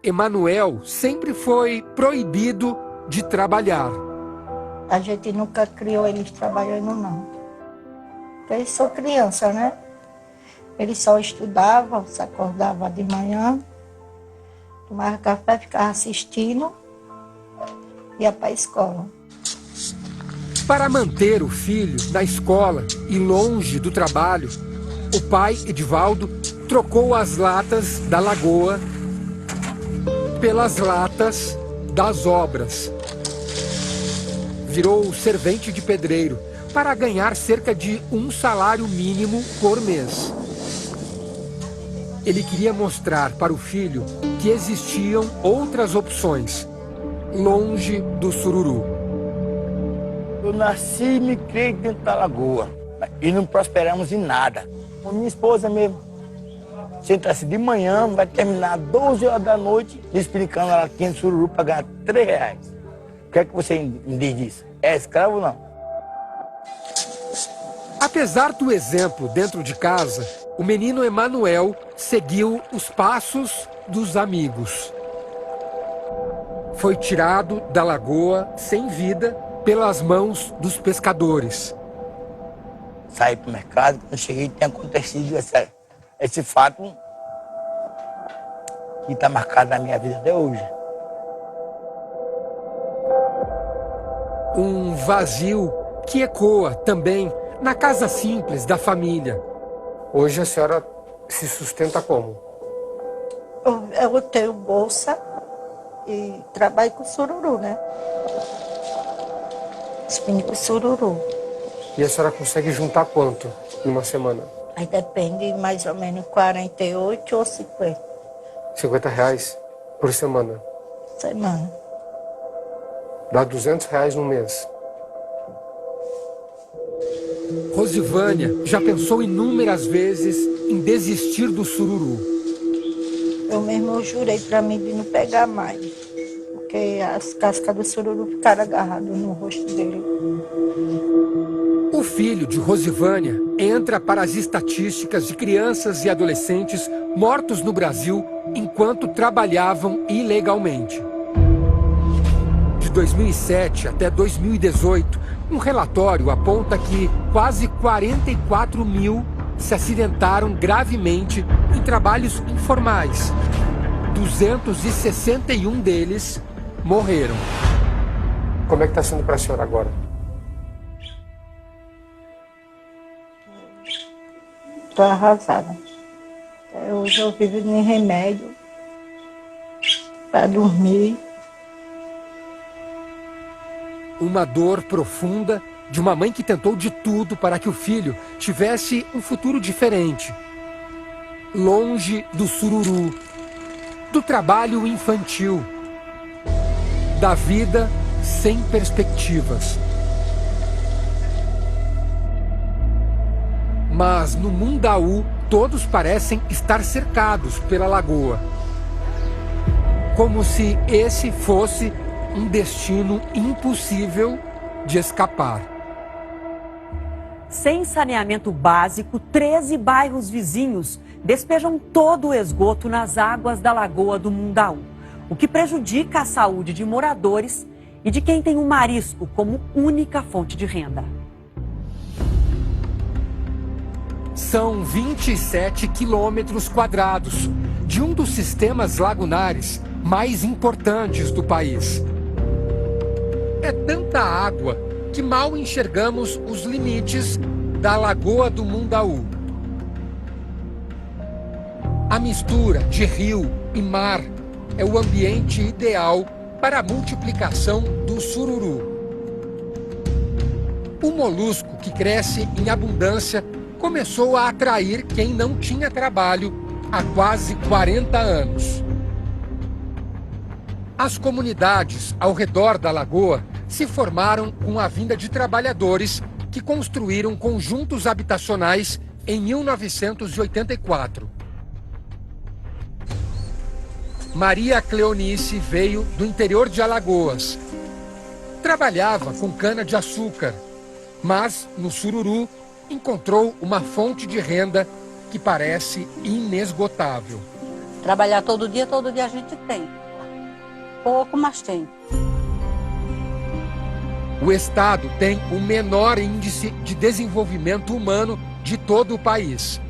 Emanuel sempre foi proibido de trabalhar. A gente nunca criou eles trabalhando, não. Porque eles são criança, né? Eles só estudavam, se acordavam de manhã, tomava café, ficava assistindo, ia para a escola. Para manter o filho na escola e longe do trabalho, o pai, Edivaldo, trocou as latas da lagoa pelas latas das obras. Virou servente de pedreiro para ganhar cerca de um salário mínimo por mês. Ele queria mostrar para o filho que existiam outras opções, longe do sururu. Eu nasci e me criei dentro da lagoa e não prosperamos em nada. Com minha esposa mesmo. Senta-se de manhã, vai terminar 12 horas da noite, explicando ela tinha sururu para ganhar R$3. O que é que você me diz disso? É escravo ou não? Apesar do exemplo dentro de casa, o menino Emanuel seguiu os passos dos amigos. Foi tirado da lagoa sem vida pelas mãos dos pescadores. Saí para o mercado, quando cheguei tinha acontecido esse fato que está marcado na minha vida até hoje. Um vazio que ecoa também na casa simples da família. Hoje a senhora se sustenta como? Eu tenho bolsa e trabalho com sururu, né? Espinho com sururu. E a senhora consegue juntar quanto numa semana? Aí depende, mais ou menos 48 ou 50. 50 reais por semana? Semana. Dá 200 reais no mês. Rosivânia já pensou inúmeras vezes em desistir do sururu. Eu mesmo jurei pra mim de não pegar mais, porque as cascas do sururu ficaram agarradas no rosto dele. O filho de Rosivânia entra para as estatísticas de crianças e adolescentes mortos no Brasil enquanto trabalhavam ilegalmente. De 2007 até 2018, um relatório aponta que quase 44 mil se acidentaram gravemente em trabalhos informais. 261 deles morreram. Como é que está sendo para a senhora agora? Estou arrasada. Hoje eu vivo de remédio para dormir. Uma dor profunda de uma mãe que tentou de tudo para que o filho tivesse um futuro diferente. Longe do sururu, do trabalho infantil, da vida sem perspectivas. Mas no Mundaú, todos parecem estar cercados pela lagoa. Como se esse fosse um destino impossível de escapar. Sem saneamento básico, 13 bairros vizinhos despejam todo o esgoto nas águas da Lagoa do Mundaú, o que prejudica a saúde de moradores e de quem tem o marisco como única fonte de renda. São 27 quilômetros quadrados de um dos sistemas lagunares mais importantes do país. É tanta água que mal enxergamos os limites da Lagoa do Mundaú. A mistura de rio e mar é o ambiente ideal para a multiplicação do sururu. O molusco, que cresce em abundância, começou a atrair quem não tinha trabalho há quase 40 anos. As comunidades ao redor da lagoa se formaram com a vinda de trabalhadores que construíram conjuntos habitacionais em 1984. Maria Cleonice veio do interior de Alagoas. Trabalhava com cana-de-açúcar, mas no sururu encontrou uma fonte de renda que parece inesgotável. Trabalhar todo dia a gente tem. Pouco, mas tem. O estado tem o menor índice de desenvolvimento humano de todo o país.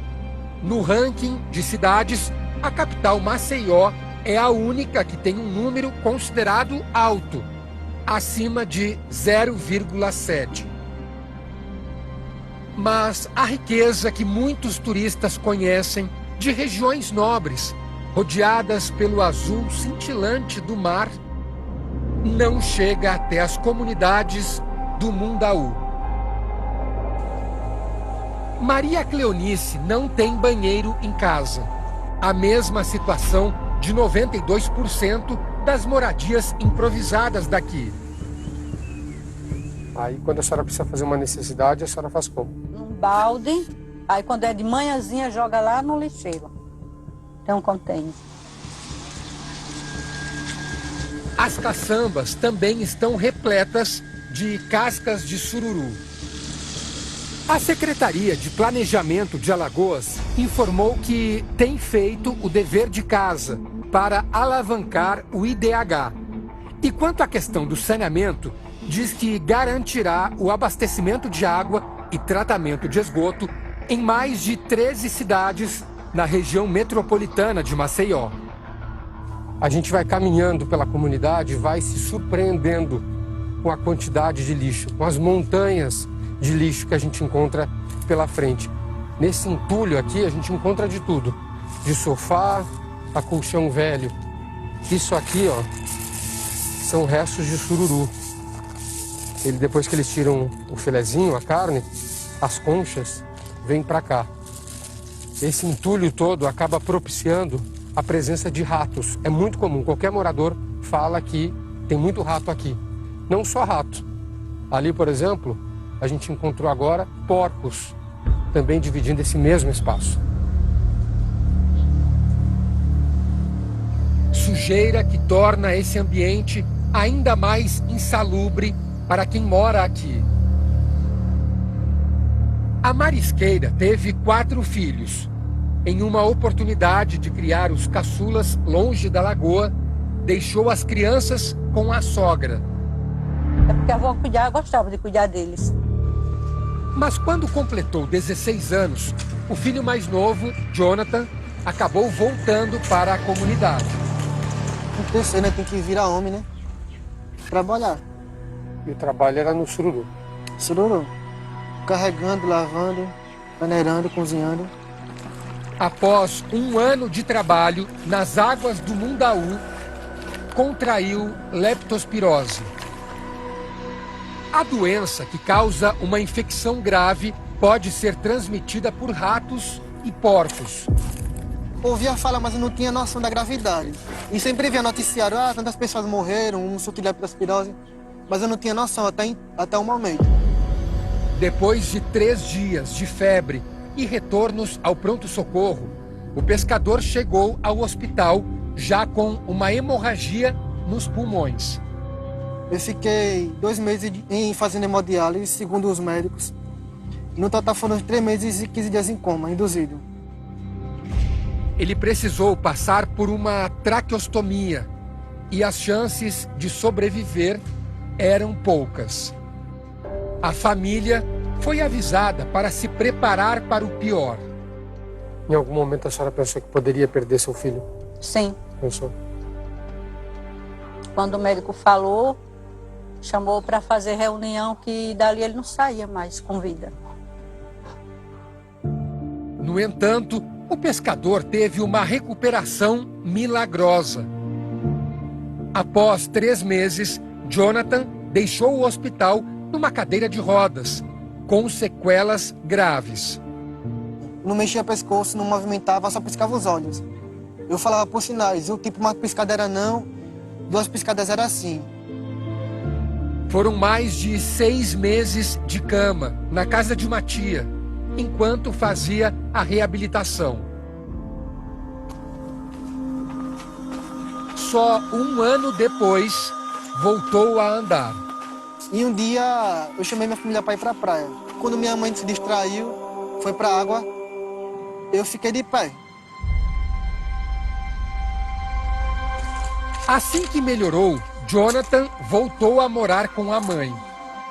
No ranking de cidades, a capital Maceió é a única que tem um número considerado alto, acima de 0,7. Mas a riqueza que muitos turistas conhecem de regiões nobres, rodeadas pelo azul cintilante do mar, não chega até as comunidades do Mundaú. Maria Cleonice não tem banheiro em casa. A mesma situação de 92% das moradias improvisadas daqui. Aí quando a senhora precisa fazer uma necessidade, a senhora faz como? Um balde, aí quando é de manhãzinha joga lá no lixeiro. Tem um container. As caçambas também estão repletas de cascas de sururu. A Secretaria de Planejamento de Alagoas informou que tem feito o dever de casa para alavancar o IDH. E quanto à questão do saneamento, diz que garantirá o abastecimento de água e tratamento de esgoto em mais de 13 cidades na região metropolitana de Maceió. A gente vai caminhando pela comunidade e vai se surpreendendo com a quantidade de lixo, com as montanhas de lixo que a gente encontra pela frente. Nesse entulho aqui a gente encontra de tudo, de sofá a colchão velho. Isso aqui, ó, são restos de sururu. Depois que eles tiram o filezinho, a carne, as conchas vêm para cá. Esse entulho todo acaba propiciando a presença de ratos. É muito comum, qualquer morador fala que tem muito rato aqui. Não só rato. Ali, por exemplo, a gente encontrou agora porcos, também dividindo esse mesmo espaço. Sujeira que torna esse ambiente ainda mais insalubre para quem mora aqui. A marisqueira teve 4 filhos. Em uma oportunidade de criar os caçulas longe da lagoa, deixou as crianças com a sogra. É porque a avó gostava de cuidar deles. Mas quando completou 16 anos, o filho mais novo, Jonathan, acabou voltando para a comunidade. Tem que crescer, né? Tem que virar homem, né? Trabalhar. E o trabalho era no sururu? Sururu. Carregando, lavando, peneirando, cozinhando. Após um ano de trabalho nas águas do Mundaú, contraiu leptospirose. A doença, que causa uma infecção grave, pode ser transmitida por ratos e porcos. Ouvia falar, mas eu não tinha noção da gravidade. E sempre via noticiário, tantas pessoas morreram, um surto de leptospirose, mas eu não tinha noção até o momento. Depois de 3 dias de febre e retornos ao pronto-socorro, o pescador chegou ao hospital já com uma hemorragia nos pulmões. Eu fiquei 2 meses fazendo hemodiálise, segundo os médicos. No total foram 3 meses e 15 dias em coma, induzido. Ele precisou passar por uma traqueostomia e as chances de sobreviver eram poucas. A família foi avisada para se preparar para o pior. Em algum momento a senhora pensou que poderia perder seu filho? Sim. Pensou? Quando o médico falou, chamou para fazer reunião, que dali ele não saía mais com vida. No entanto, o pescador teve uma recuperação milagrosa. Após 3 meses, Jonathan deixou o hospital numa cadeira de rodas, com sequelas graves. Não mexia o pescoço, não movimentava, só piscava os olhos. Eu falava por sinais, o tipo uma piscada era não, 2 piscadas era assim. Foram mais de 6 meses de cama, na casa de uma tia, enquanto fazia a reabilitação. Só 1 ano depois, voltou a andar. E um dia eu chamei minha família para ir para a praia. Quando minha mãe se distraiu, foi para a água, eu fiquei de pé. Assim que melhorou, Jonathan voltou a morar com a mãe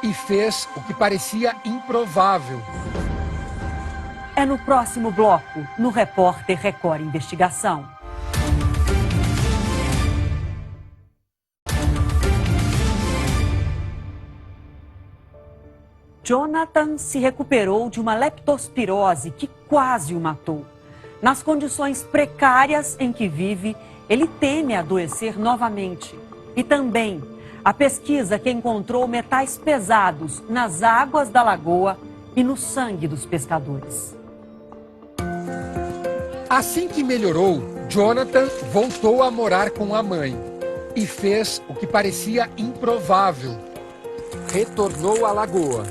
e fez o que parecia improvável. É no próximo bloco, no Repórter Record Investigação. Jonathan se recuperou de uma leptospirose que quase o matou. Nas condições precárias em que vive, ele teme adoecer novamente. E também a pesquisa que encontrou metais pesados nas águas da lagoa e no sangue dos pescadores. Assim que melhorou, Jonathan voltou a morar com a mãe e fez o que parecia improvável. Retornou à lagoa.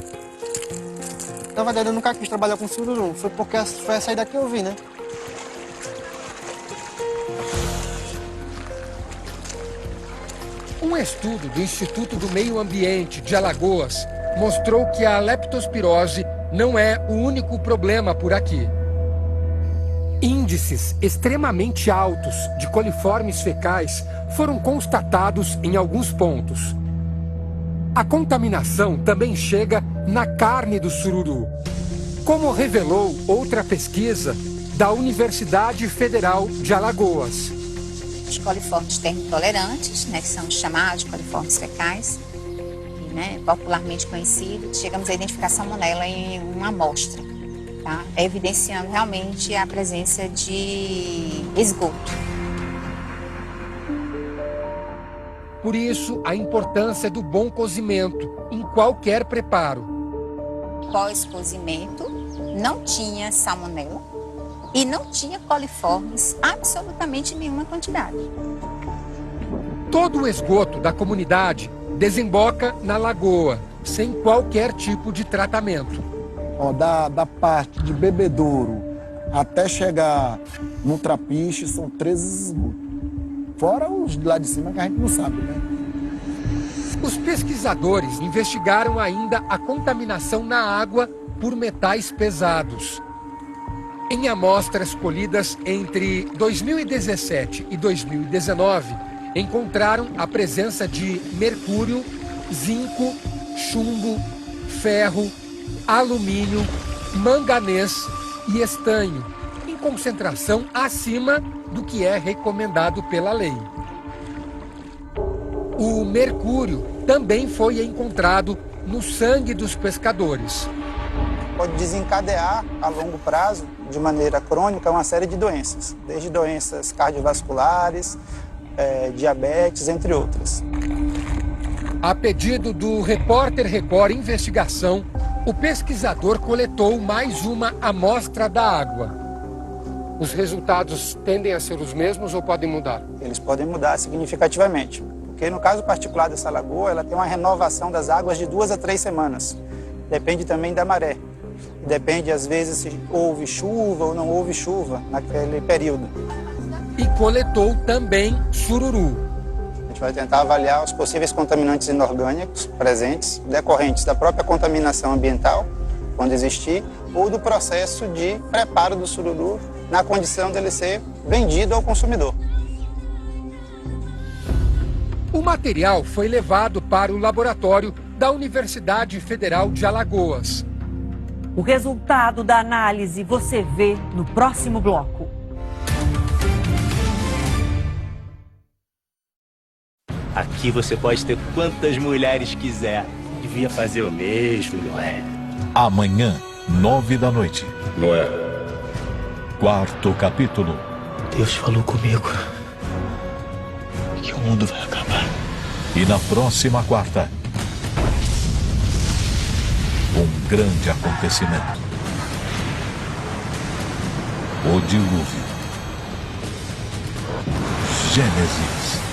Na verdade, eu nunca quis trabalhar com sururu, foi porque foi a saída que eu vi, né? Um estudo do Instituto do Meio Ambiente de Alagoas mostrou que a leptospirose não é o único problema por aqui. Índices extremamente altos de coliformes fecais foram constatados em alguns pontos. A contaminação também chega na carne do sururu, como revelou outra pesquisa da Universidade Federal de Alagoas. Os coliformes termotolerantes, né, que são os chamados coliformes fecais, né, popularmente conhecido, chegamos a identificar salmonela em uma amostra, tá? Evidenciando realmente a presença de esgoto. Por isso, a importância do bom cozimento em qualquer preparo. Pós-cozimento, não tinha salmonela e não tinha coliformes, absolutamente nenhuma quantidade. Todo o esgoto da comunidade desemboca na lagoa, sem qualquer tipo de tratamento. Da parte de bebedouro até chegar no trapiche, são 13 esgotos. Fora os lá de cima que a gente não sabe, né? Os pesquisadores investigaram ainda a contaminação na água por metais pesados. Em amostras colhidas entre 2017 e 2019, encontraram a presença de mercúrio, zinco, chumbo, ferro, alumínio, manganês e estanho, em concentração acima do que é recomendado pela lei. O mercúrio também foi encontrado no sangue dos pescadores. Pode desencadear a longo prazo, de maneira crônica, uma série de doenças, desde doenças cardiovasculares, diabetes, entre outras. A pedido do Repórter Record Investigação, o pesquisador coletou mais uma amostra da água. Os resultados tendem a ser os mesmos ou podem mudar? Eles podem mudar significativamente, porque no caso particular dessa lagoa, ela tem uma renovação das águas de 2 a 3 semanas. Depende também da maré. Depende, às vezes, se houve chuva ou não houve chuva naquele período. E coletou também sururu. A gente vai tentar avaliar os possíveis contaminantes inorgânicos presentes, decorrentes da própria contaminação ambiental, quando existir, ou do processo de preparo do sururu na condição dele ser vendido ao consumidor. O material foi levado para o laboratório da Universidade Federal de Alagoas. O resultado da análise você vê no próximo bloco. Aqui você pode ter quantas mulheres quiser. Devia fazer o mesmo, não é? Amanhã, 9 da noite. Não é? 4º capítulo. Deus falou comigo que o mundo vai acabar. E na próxima quarta, um grande acontecimento. O dilúvio. Gênesis.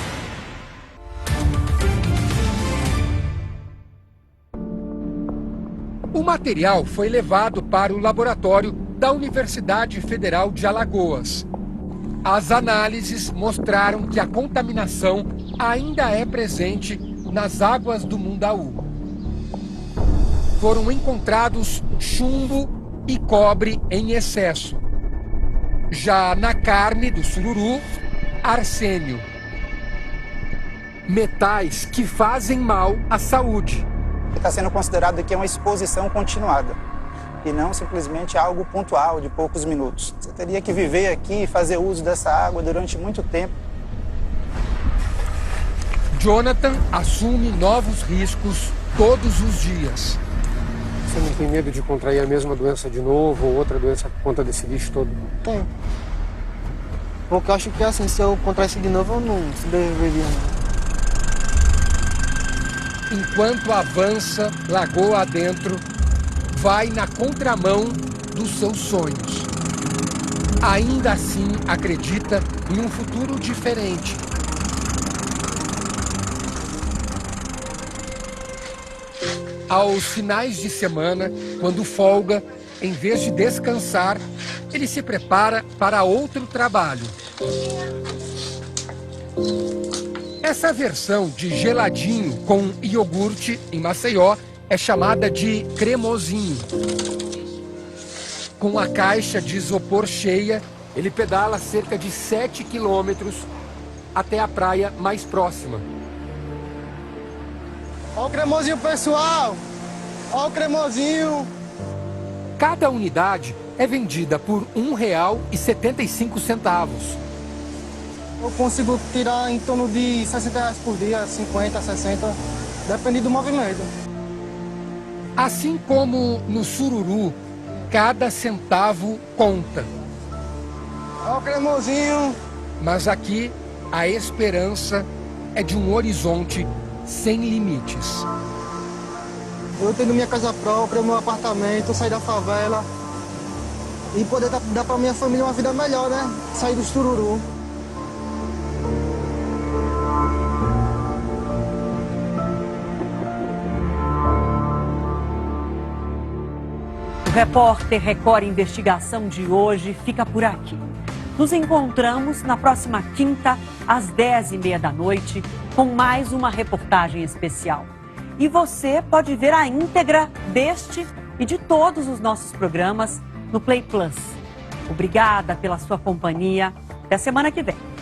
O material foi levado para o laboratório da Universidade Federal de Alagoas. As análises mostraram que a contaminação ainda é presente nas águas do Mundaú. Foram encontrados chumbo e cobre em excesso. Já na carne do sururu, arsênio. Metais que fazem mal à saúde. Está sendo considerado que é uma exposição continuada e não simplesmente algo pontual de poucos minutos. Você teria que viver aqui e fazer uso dessa água durante muito tempo. Jonathan assume novos riscos todos os dias. Você não tem medo de contrair a mesma doença de novo ou outra doença por conta desse lixo todo? Tenho. Porque eu acho que assim, se eu contrair isso de novo, eu não se deveria. Enquanto avança lagoa adentro, vai na contramão dos seus sonhos. Ainda assim, acredita em um futuro diferente. Aos finais de semana, quando folga, em vez de descansar, ele se prepara para outro trabalho. Essa versão de geladinho com iogurte em Maceió é chamada de cremosinho. Com a caixa de isopor cheia, ele pedala cerca de 7 quilômetros até a praia mais próxima. Olha o cremosinho, pessoal! Olha o cremosinho! Cada unidade é vendida por R$ 1,75. Eu consigo tirar em torno de R$60 por dia, 50, 60. Depende do movimento. Assim como no Sururu, cada centavo conta. Olha o cremosinho. Mas aqui, a esperança é de um horizonte sem limites. Eu tendo minha casa própria, meu apartamento, sair da favela e poder dar para minha família uma vida melhor, né? Sair do Sururu. O Repórter Record Investigação de hoje fica por aqui. Nos encontramos na próxima quinta, às 10h30 da noite, com mais uma reportagem especial. E você pode ver a íntegra deste e de todos os nossos programas no Play Plus. Obrigada pela sua companhia. Até semana que vem.